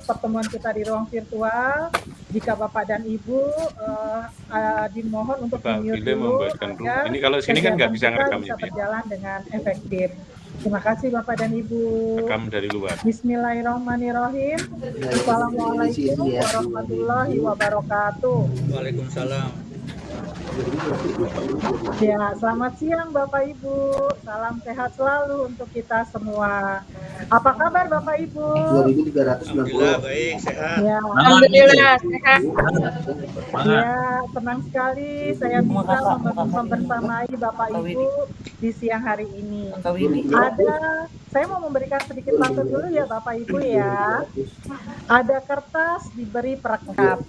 pertemuan kita di ruang virtual. Jika Bapak dan Ibu dimohon untuk mute dulu agar ini kalau sini kan nggak bisa ngerekam bisa ya, berjalan dengan efektif. Terima kasih Bapak dan Ibu. Rekam dari luar. Bismillahirrahmanirrahim. Assalamualaikum warahmatullahi wabarakatuh. Waalaikumsalam. Ya, selamat siang Bapak Ibu. Salam sehat selalu untuk kita semua. Apa kabar Bapak Ibu? Alhamdulillah baik, sehat. Ya, Alhamdulillah sehat. ya, senang sekali saya bisa membersamai Bapak Ibu di siang hari ini. Saya mau memberikan sedikit pantun dulu ya Bapak Ibu ya. Ada kertas diberi perekat,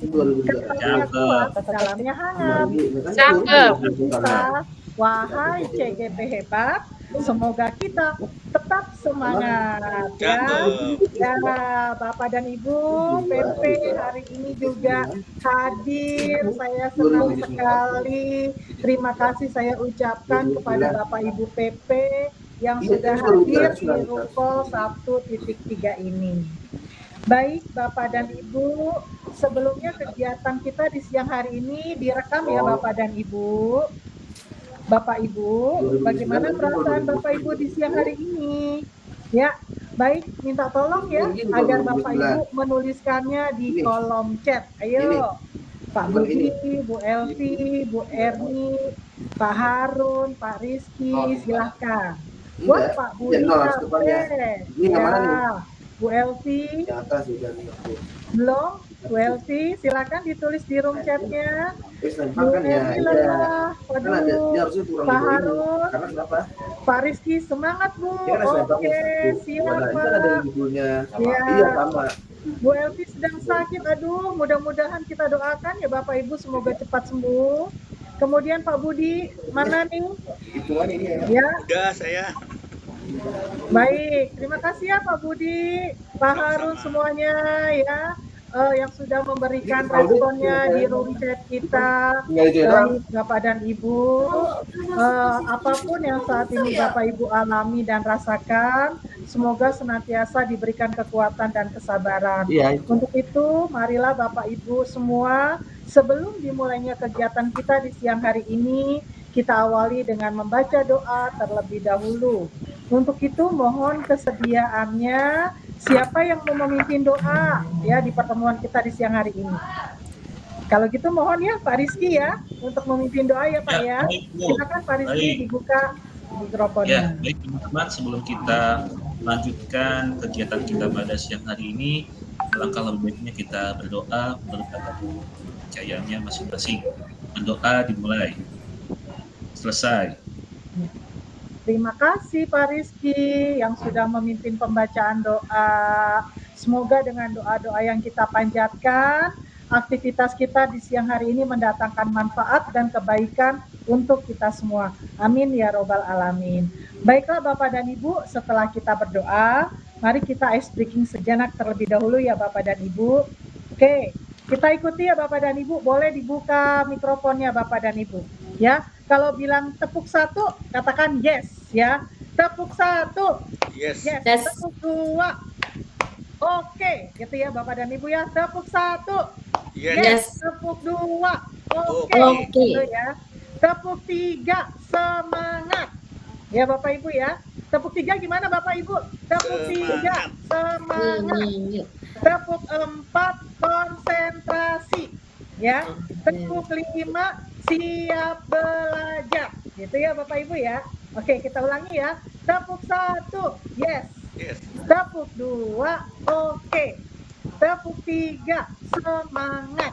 kertasnya kuat, dalamnya hangat. Cakep. Wahai CGP hebat, semoga kita tetap semangat ya. Ya, Bapak dan Ibu, PP hari ini juga hadir. Saya senang sekali. Terima kasih saya ucapkan kepada Bapak Ibu PP yang sudah hadir di Ruko 1.3 ini. Baik Bapak dan Ibu, sebelumnya kegiatan kita di siang hari ini direkam ya Bapak dan Ibu. Bapak Ibu, bagaimana perasaan Bapak Ibu di siang hari ini? Ya, baik, minta tolong ya agar Bapak Ibu menuliskannya di kolom chat. Ayo, Pak Budi, Bu Elvi, Bu Erni, Pak Harun, Pak Rizky, silahkan. Wah, Pak Budi ya. Bu Elvi, belum? Bu Elvi, silakan ditulis di room chatnya. Bu Elvi lelah, Pak Harun, Pak Rizky, semangat Bu. Oke, siap Pak. Ya, Bu Elvi sedang sakit, aduh, mudah-mudahan kita doakan ya Bapak Ibu semoga cepat sembuh. Kemudian Pak Budi, mana nih? Ya. Udah saya. Baik, terima kasih ya Pak Budi, Pak Harun semuanya ya yang sudah memberikan responnya di room chat kita. Baik Bapak dan Ibu, apapun yang saat ini Bapak Ibu alami dan rasakan, semoga senantiasa diberikan kekuatan dan kesabaran. Untuk itu, marilah Bapak Ibu semua, sebelum dimulainya kegiatan kita di siang hari ini, kita awali dengan membaca doa terlebih dahulu. Untuk itu mohon kesediaannya siapa yang mau memimpin doa ya di pertemuan kita di siang hari ini. Kalau gitu mohon ya Pak Rizky ya untuk memimpin doa ya Pak ya. Silakan Pak Rizky dibuka mikrofonnya. Ya, baik teman-teman, sebelum kita melanjutkan kegiatan kita pada siang hari ini, alangkah lebih baiknya kita berdoa menurut kepercayaannya masing-masing. Berdoa dimulai. Selesai. Terima kasih Pak Rizky yang sudah memimpin pembacaan doa. Semoga dengan doa-doa yang kita panjatkan, aktivitas kita di siang hari ini mendatangkan manfaat dan kebaikan untuk kita semua. Amin ya robbal alamin. Baiklah Bapak dan Ibu, setelah kita berdoa, mari kita ice breaking sejenak terlebih dahulu ya Bapak dan Ibu. Oke, kita ikuti ya Bapak dan Ibu. Boleh dibuka mikrofonnya Bapak dan Ibu. Ya, kalau bilang tepuk 1, katakan yes ya. Tepuk 1. Yes. Tepuk 2. Oke, gitu ya Bapak dan Ibu ya. Tepuk 1. Yes. Tepuk 2. Oke. Gitu ya. Tepuk 3. Semangat. Ya Bapak Ibu ya. Tepuk 3 gimana Bapak Ibu? Tepuk 3. Semangat. Tepuk 4. Konsentrasi. Ya. Tepuk 5. Siap belajar, gitu ya Bapak Ibu ya. Oke, kita ulangi ya. Tepuk 1, yes. Tepuk 2, oke. Tepuk 3, semangat.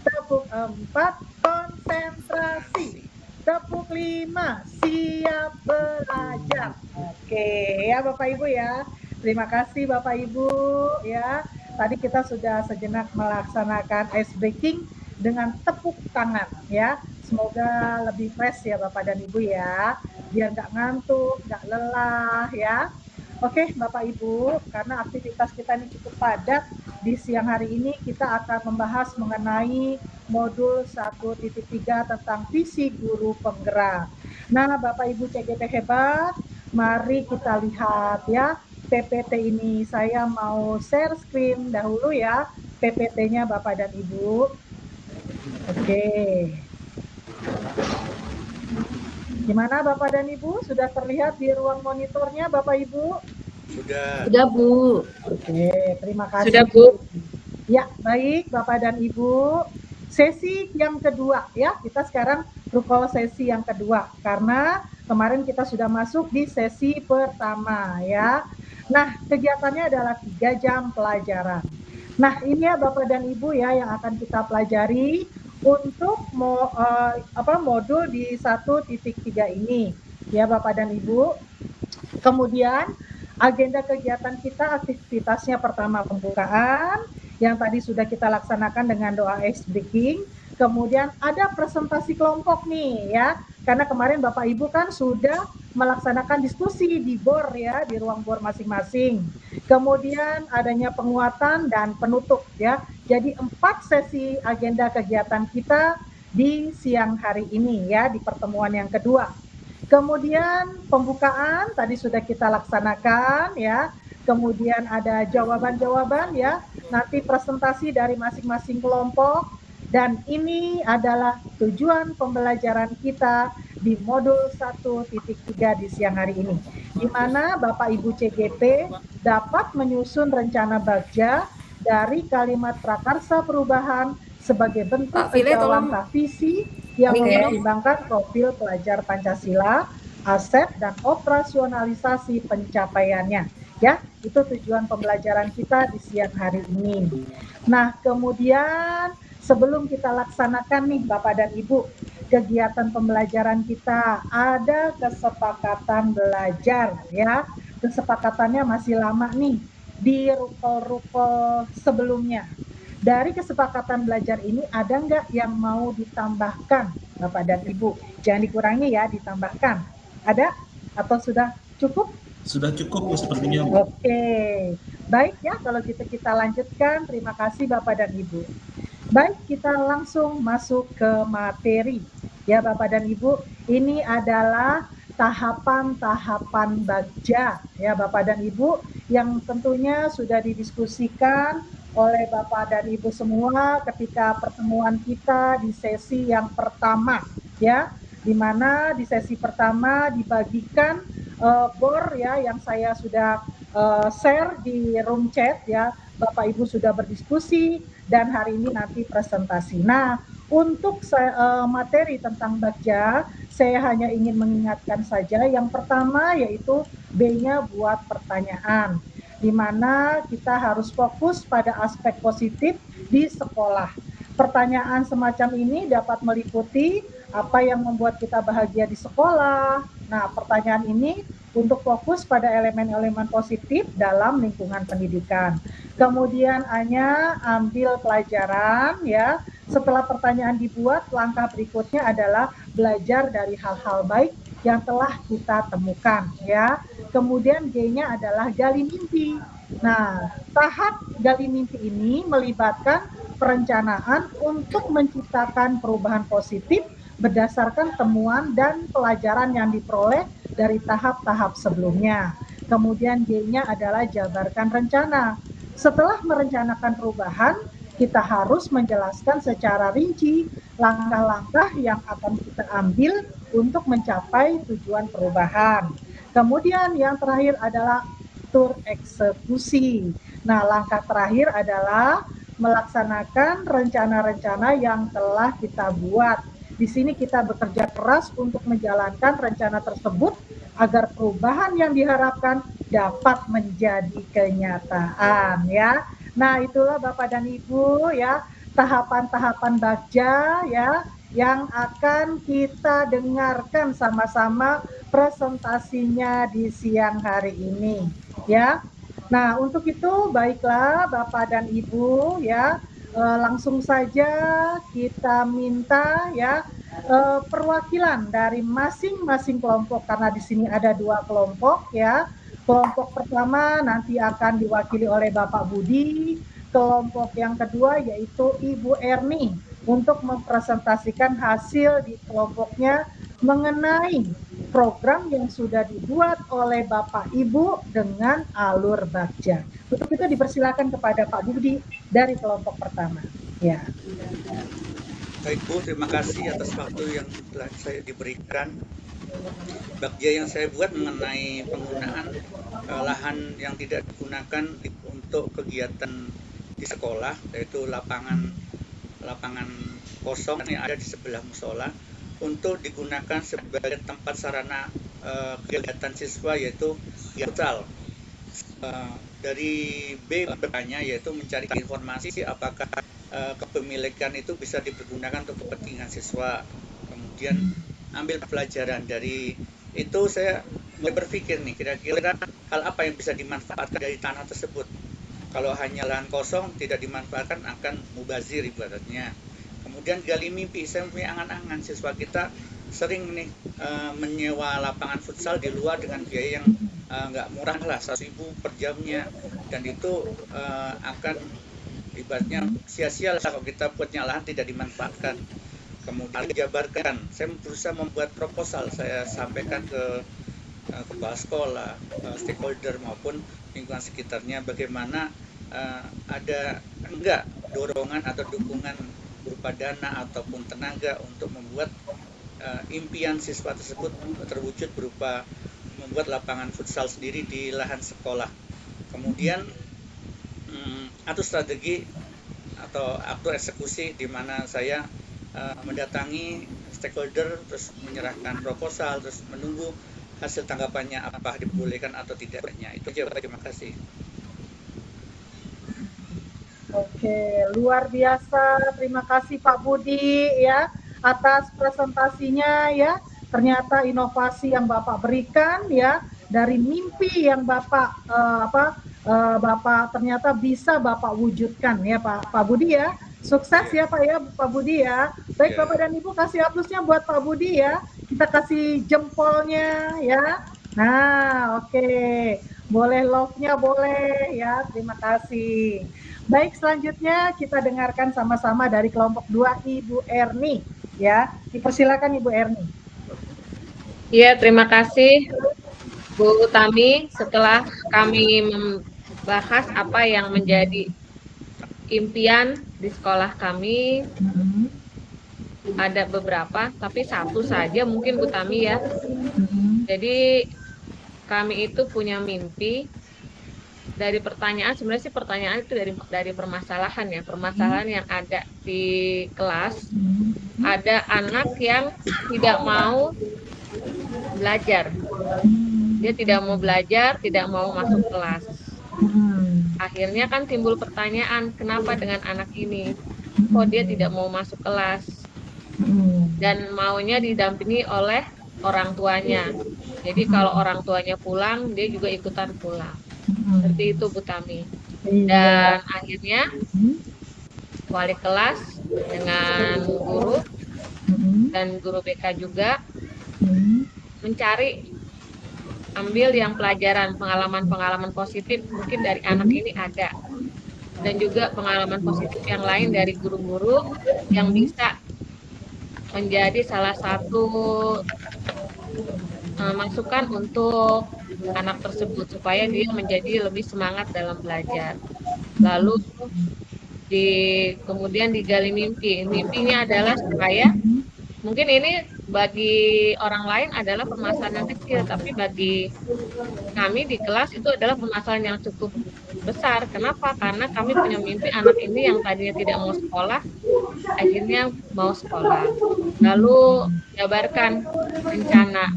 Tepuk 4, konsentrasi. Tepuk 5, siap belajar. Oke, ya Bapak Ibu ya. Terima kasih Bapak Ibu ya. Tadi kita sudah sejenak melaksanakan ice breaking dengan tepuk tangan ya. Semoga lebih fresh ya Bapak dan Ibu ya, biar nggak ngantuk, nggak lelah ya. Oke Bapak Ibu, karena aktivitas kita ini cukup padat, di siang hari ini kita akan membahas mengenai modul 1.3 tentang visi guru penggerak. Nah Bapak Ibu CGP hebat, mari kita lihat ya, PPT ini saya mau share screen dahulu ya, PPT-nya Bapak dan Ibu. Oke. Gimana Bapak dan Ibu? Sudah terlihat di ruang monitornya Bapak Ibu? Sudah, Bu. Oke, terima kasih. Sudah, Bu. Ya, baik Bapak dan Ibu. Sesi yang kedua ya, kita sekarang recall sesi yang kedua karena kemarin kita sudah masuk di sesi pertama ya. Nah, kegiatannya adalah 3 jam pelajaran. Nah, ini ya Bapak dan Ibu ya yang akan kita pelajari untuk modul di 1.3 ini ya Bapak dan Ibu. Kemudian agenda kegiatan kita, aktivitasnya pertama pembukaan yang tadi sudah kita laksanakan dengan doa ice breaking. Kemudian ada presentasi kelompok nih ya, karena kemarin Bapak Ibu kan sudah melaksanakan diskusi di BOR ya, di ruang BOR masing-masing. Kemudian adanya penguatan dan penutup ya. Jadi 4 sesi agenda kegiatan kita di siang hari ini ya, di pertemuan yang kedua. Kemudian pembukaan tadi sudah kita laksanakan ya. Kemudian ada jawaban-jawaban ya, nanti presentasi dari masing-masing kelompok. Dan ini adalah tujuan pembelajaran kita di modul 1.3 di siang hari ini, di mana Bapak Ibu CGP dapat menyusun rencana bagja dari kalimat prakarsa perubahan sebagai bentuk langkah visi yang mempertimbangkan profil pelajar Pancasila, aset dan operasionalisasi pencapaiannya. Ya, itu tujuan pembelajaran kita di siang hari ini. Nah, kemudian sebelum kita laksanakan nih Bapak dan Ibu, kegiatan pembelajaran kita ada kesepakatan belajar ya. Kesepakatannya masih lama nih di rukol-rukol sebelumnya. Dari kesepakatan belajar ini ada nggak yang mau ditambahkan Bapak dan Ibu? Jangan dikurangi ya, ditambahkan. Ada atau sudah cukup? Sudah cukup Bu sepertinya. Oke, baik ya kalau gitu kita lanjutkan. Terima kasih Bapak dan Ibu. Baik, kita langsung masuk ke materi. Ya Bapak dan Ibu, ini adalah tahapan-tahapan bagja ya Bapak dan Ibu yang tentunya sudah didiskusikan oleh Bapak dan Ibu semua ketika pertemuan kita di sesi yang pertama ya, di mana di sesi pertama dibagikan BOR ya yang saya sudah share di room chat ya, Bapak Ibu sudah berdiskusi dan hari ini nanti presentasi. Nah, untuk materi tentang bagja, saya hanya ingin mengingatkan saja yang pertama yaitu B-nya buat pertanyaan, di mana kita harus fokus pada aspek positif di sekolah. Pertanyaan semacam ini dapat meliputi apa yang membuat kita bahagia di sekolah. Nah, pertanyaan ini untuk fokus pada elemen-elemen positif dalam lingkungan pendidikan. Kemudian hanya ambil pelajaran ya. Setelah pertanyaan dibuat, langkah berikutnya adalah belajar dari hal-hal baik yang telah kita temukan ya. Kemudian G-nya adalah gali mimpi. Nah, tahap gali mimpi ini melibatkan perencanaan untuk menciptakan perubahan positif berdasarkan temuan dan pelajaran yang diperoleh dari tahap-tahap sebelumnya. Kemudian G-nya adalah jabarkan rencana. Setelah merencanakan perubahan, kita harus menjelaskan secara rinci langkah-langkah yang akan kita ambil untuk mencapai tujuan perubahan. Kemudian yang terakhir adalah tur eksekusi. Nah, langkah terakhir adalah melaksanakan rencana-rencana yang telah kita buat. Di sini kita bekerja keras untuk menjalankan rencana tersebut agar perubahan yang diharapkan dapat menjadi kenyataan ya. Nah, itulah Bapak dan Ibu ya, tahapan-tahapan bagja ya yang akan kita dengarkan sama-sama presentasinya di siang hari ini ya. Nah, untuk itu baiklah Bapak dan Ibu ya, langsung saja kita minta ya perwakilan dari masing-masing kelompok, karena di sini ada 2 kelompok ya. Kelompok pertama nanti akan diwakili oleh Bapak Budi, kelompok yang kedua yaitu Ibu Erni untuk mempresentasikan hasil di kelompoknya mengenai program yang sudah dibuat oleh Bapak Ibu dengan alur Bagja. Untuk itu dipersilakan kepada Pak Budi dari kelompok pertama. Ya. Baik Bu, terima kasih atas waktu yang telah saya diberikan. Bagja yang saya buat mengenai penggunaan lahan yang tidak digunakan untuk kegiatan di sekolah, yaitu lapangan kosong yang ada di sebelah musola untuk digunakan sebagai tempat sarana kegiatan siswa, yaitu futsal. Dari B bertanya, yaitu mencari informasi apakah kepemilikan itu bisa dipergunakan untuk kepentingan siswa. Kemudian ambil pelajaran dari itu, saya mulai berpikir nih, kira-kira hal apa yang bisa dimanfaatkan dari tanah tersebut. Kalau hanya lahan kosong tidak dimanfaatkan akan mubazir ibaratnya. Kemudian gali mimpi, saya punya angan-angan siswa kita sering nih menyewa lapangan futsal di luar dengan biaya yang nggak murah lah, 1.000 per jamnya, dan itu akan ibaratnya sia-sia kalau kita punya lahan tidak dimanfaatkan. Kemudian dijabarkan, saya berusaha membuat proposal, saya sampaikan ke kepala sekolah, stakeholder maupun lingkungan sekitarnya, bagaimana ada enggak dorongan atau dukungan berupa dana ataupun tenaga untuk membuat impian siswa tersebut terwujud berupa membuat lapangan futsal sendiri di lahan sekolah. Kemudian atur strategi atau atur eksekusi, di mana saya mendatangi stakeholder, terus menyerahkan proposal, terus menunggu hasil tanggapannya apakah dibolehkan atau tidaknya. Itu aja, terima kasih. Oke, luar biasa. Terima kasih Pak Budi ya atas presentasinya ya. Ternyata inovasi yang Bapak berikan ya, dari mimpi yang Bapak Bapak ternyata bisa Bapak wujudkan ya Pak Budi ya. Sukses ya Pak ya, Pak Budi ya. Baik Bapak dan Ibu, kasih aplusnya buat Pak Budi ya. Kita kasih jempolnya ya. Nah, oke. Boleh love-nya boleh ya. Terima kasih. Baik, selanjutnya kita dengarkan sama-sama dari kelompok 2 Ibu Erni ya. Dipersilakan Ibu Erni. Ya, terima kasih Bu Tami. Setelah kami membahas apa yang menjadi impian di sekolah kami, ada beberapa, tapi satu saja mungkin Bu Tami ya. Jadi kami itu punya mimpi dari pertanyaan, sebenarnya sih pertanyaan itu dari permasalahan ya, permasalahan yang ada di kelas. Ada anak yang tidak mau belajar, dia tidak mau belajar, tidak mau masuk kelas. Akhirnya kan timbul pertanyaan, kenapa dengan anak ini? Kok dia tidak mau masuk kelas? Dan maunya didampingi oleh orang tuanya. Jadi kalau orang tuanya pulang, dia juga ikutan pulang. Seperti itu Bu Tami. Dan akhirnya wali kelas dengan guru dan guru BK juga mencari, ambil yang pelajaran, pengalaman-pengalaman positif mungkin dari anak ini ada, dan juga pengalaman positif yang lain dari guru-guru yang bisa menjadi salah satu masukan untuk anak tersebut supaya dia menjadi lebih semangat dalam belajar. Lalu kemudian digali mimpi. Mimpinya adalah supaya, mungkin ini bagi orang lain adalah permasalahan yang kecil, tapi bagi kami di kelas itu adalah permasalahan yang cukup besar. Kenapa? Karena kami punya mimpi anak ini yang tadinya tidak mau sekolah, akhirnya mau sekolah. Lalu jabarkan rencana.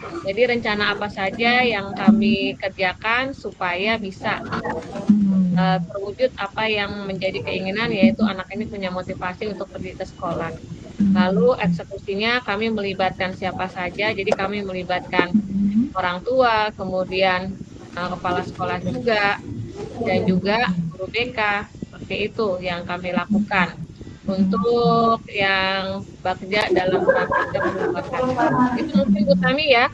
Jadi rencana apa saja yang kami kerjakan supaya bisa terwujud apa yang menjadi keinginan, yaitu anak ini punya motivasi untuk pergi ke sekolah. Lalu eksekusinya kami melibatkan siapa saja, jadi kami melibatkan orang tua, kemudian kepala sekolah juga, dan juga guru BK. Seperti itu yang kami lakukan untuk yang Bagja dalam rangka pendidikan. Itu mungkin Bu Tami ya.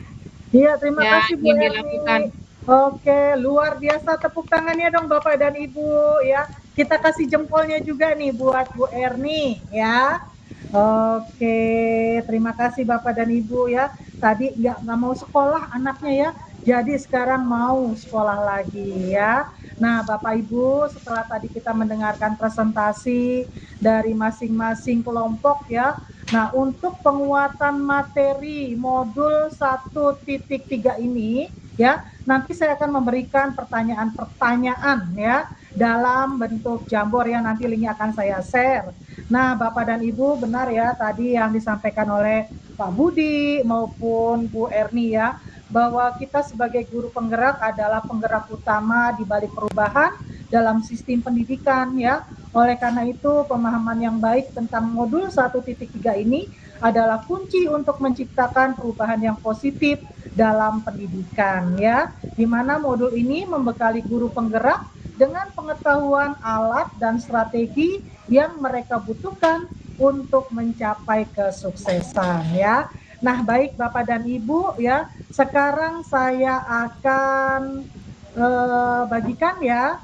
Iya, terima kasih Bu Erni. Dilakukan. Oke, luar biasa, tepuk tangannya dong Bapak dan Ibu ya. Kita kasih jempolnya juga nih buat Bu Erni ya. Oke, terima kasih Bapak dan Ibu ya. Tadi nggak mau sekolah anaknya ya, jadi sekarang mau sekolah lagi ya. Nah Bapak Ibu, setelah tadi kita mendengarkan presentasi dari masing-masing kelompok ya. Nah untuk penguatan materi modul 1.3 ini ya, nanti saya akan memberikan pertanyaan-pertanyaan ya dalam bentuk Jamboard yang nanti linknya akan saya share. Nah, Bapak dan Ibu benar ya tadi yang disampaikan oleh Pak Budi maupun Bu Erni ya, bahwa kita sebagai guru penggerak adalah penggerak utama di balik perubahan dalam sistem pendidikan ya. Oleh karena itu, pemahaman yang baik tentang modul 1.3 ini adalah kunci untuk menciptakan perubahan yang positif dalam pendidikan ya. Di mana modul ini membekali guru penggerak dengan pengetahuan alat dan strategi yang mereka butuhkan untuk mencapai kesuksesan ya. Nah, baik Bapak dan Ibu ya, sekarang saya akan bagikan ya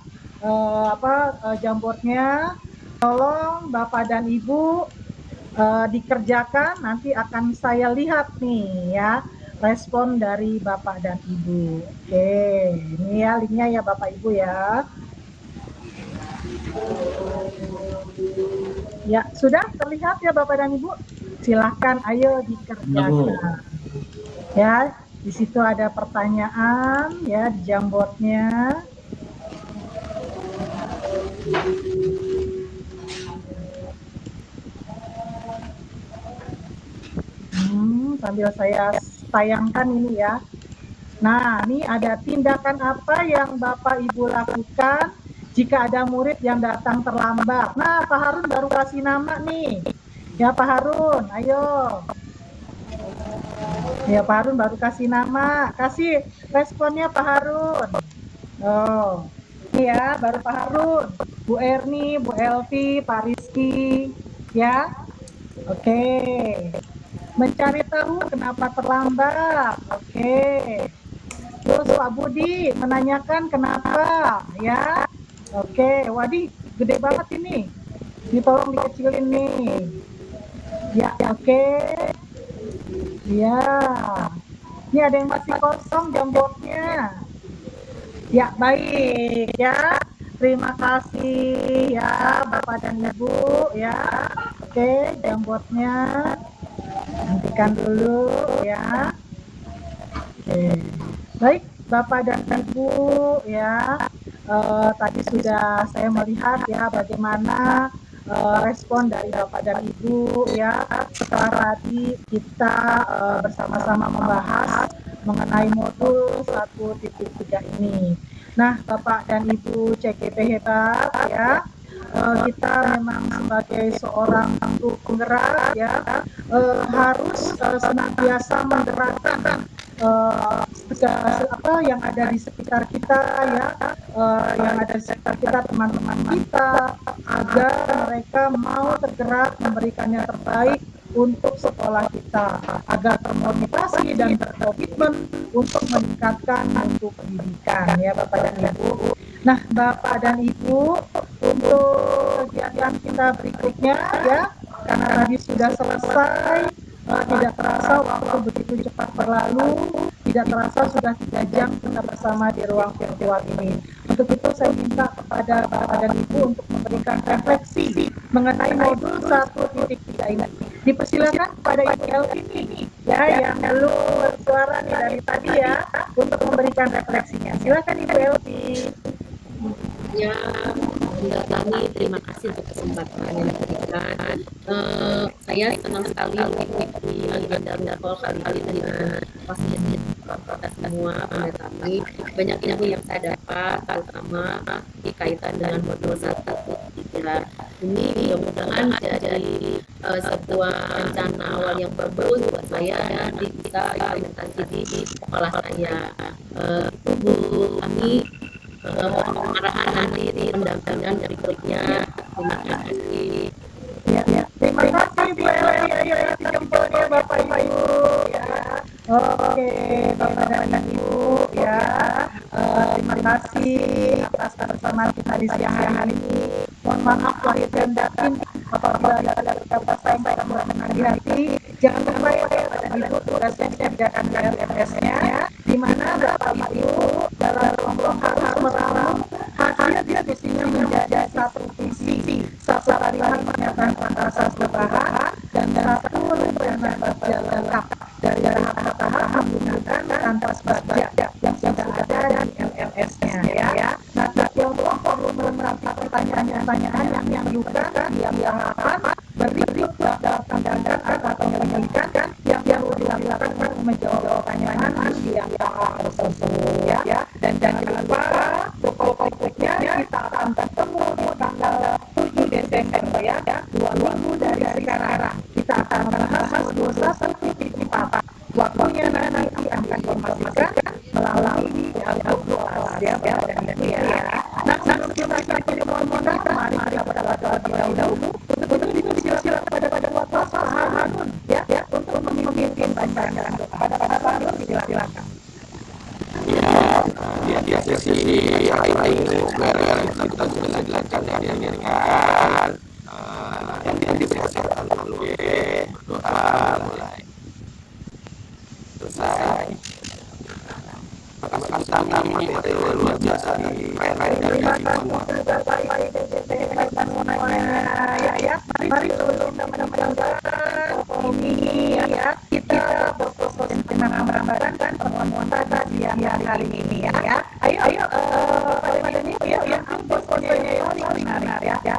Jamboardnya. Tolong Bapak dan Ibu dikerjakan, nanti akan saya lihat nih ya respon dari Bapak dan Ibu. Oke, ini ya linknya ya Bapak Ibu ya. Ya, sudah terlihat ya Bapak dan Ibu? Silahkan, ayo dikerjakan. Ya, di situ ada pertanyaan ya di Jamboardnya. Sambil saya tayangkan ini ya. Nah, ini ada tindakan apa yang Bapak Ibu lakukan jika ada murid yang datang terlambat. Nah, Pak Harun baru kasih nama nih. Ya, Pak Harun, ayo. Ya, Pak Harun baru kasih nama. Kasih responnya Pak Harun. Oh, ini ya, baru Pak Harun. Bu Erni, Bu Elvi, Pak Rizky. Ya, oke. Mencari tahu kenapa terlambat. Oke. Terus Pak Budi menanyakan kenapa, ya. Oke, Wadi gede banget ini. Ini tolong dikecilin nih. Ya, oke. Ya. Ini ada yang masih kosong Jamboardnya. Ya, baik ya. Terima kasih ya Bapak dan Ibu ya. Oke, Jamboardnya. Hentikan dulu ya. Oke. Baik, Bapak dan Ibu ya, tadi sudah saya melihat ya bagaimana respon dari Bapak dan Ibu ya setelah tadi kita bersama-sama membahas mengenai modul 1.3 ini. Nah, Bapak dan Ibu CGP hebat ya. Kita memang sebagai seorang guru penggerak ya harus senantiasa menggerakkan apa yang ada di sekitar kita ya, yang ada di sekitar kita, teman-teman kita, agar mereka mau tergerak memberikan yang terbaik untuk sekolah kita, agar termotivasi dan berkomitmen untuk meningkatkan mutu pendidikan ya Bapak dan Ibu. Nah, Bapak dan Ibu, untuk kegiatan kita berikutnya ya, karena tadi sudah selesai, tidak terasa waktu begitu cepat berlalu, tidak terasa sudah 3 jam kita bersama di ruang virtual ini. Untuk itu saya minta kepada Bapak dan Ibu untuk memberikan refleksi mengenai modul 1.3 ini. Dipersilakan kepada Ibu Elvi ini ya, yang belum bersuara nih dari tadi ya, untuk memberikan refleksinya. Silakan Ibu Elvi. Ya, kami terima kasih untuk kesempatan yang diberikan. Saya senang sekali mengikuti agenda call kali ini dengan fasilitas kita semua kami. Banyak ilmu yang saya dapat, terutama dikaitan dengan modul 1.3. Ini mudah-mudahan jadi sebuah rencana awal yang bagus buat saya dan bisa implementasi di sekolah saya. Bu, kami pengarahan nanti di pendampingan dari berikutnya. Terima kasih. Terima kasih Bu Elvi jempolnya Bapak Ibu ya. Oke, Bapak dan Ibu ya. Terima kasih atas kebersamaan kita di siang hari ini. Mohon maaf lahir dan batin apabila ada kata-kata yang berkenan di hati. Jangan lupa ya pada Ibu tugasnya dikerjakan RMS-nya, di mana Bapak Ibu dalam kelompok harus meramu hasil diskusinya menjadi satu visi, satu kalimat pernyataan asas berbahasa, dan satu rencana kerja lengkap dari tahap-tahap menggunakan kanvas baja yang sudah ada di LMS-nya ya. Nah, kelompok perlu menanti pertanyaan-pertanyaan yang juga yang harapan berikut dalam tindakan atau penyelidikan yang perlu dilakukan untuk menjawab pertanyaan yang tersebut ya. Dan jangan lupa pokok-pokoknya kita akan bertemu di tanggal 7 Desember ya, 2 minggu dari sekarang. Kita akan membahas dosa sertifikat. Waktunya nanti akan diinformasikan melalui kelas ya. Nah, sebelum kita akhiri pertemuan kita, mari kita berdoa terlebih dahulu. Untuk itu silakan pada waktu Pak Harun ya untuk memimpin bacaan pada Pak Harun, silakan. Ya, sesi lain semoga kita bisa dilancarkan yang ringan, yang diberi kesehatan dulu ya, doa mulai selesai. Makan tangan materi luar biasa nih, main-main dari semua. Ya, mari sebelum teman-teman ini ya, kita berfokus tentang gambaran dan pertemuan tadi yang hari ini ya. Ayo pada ini ya, yang fokusnya yang paling menarik ya.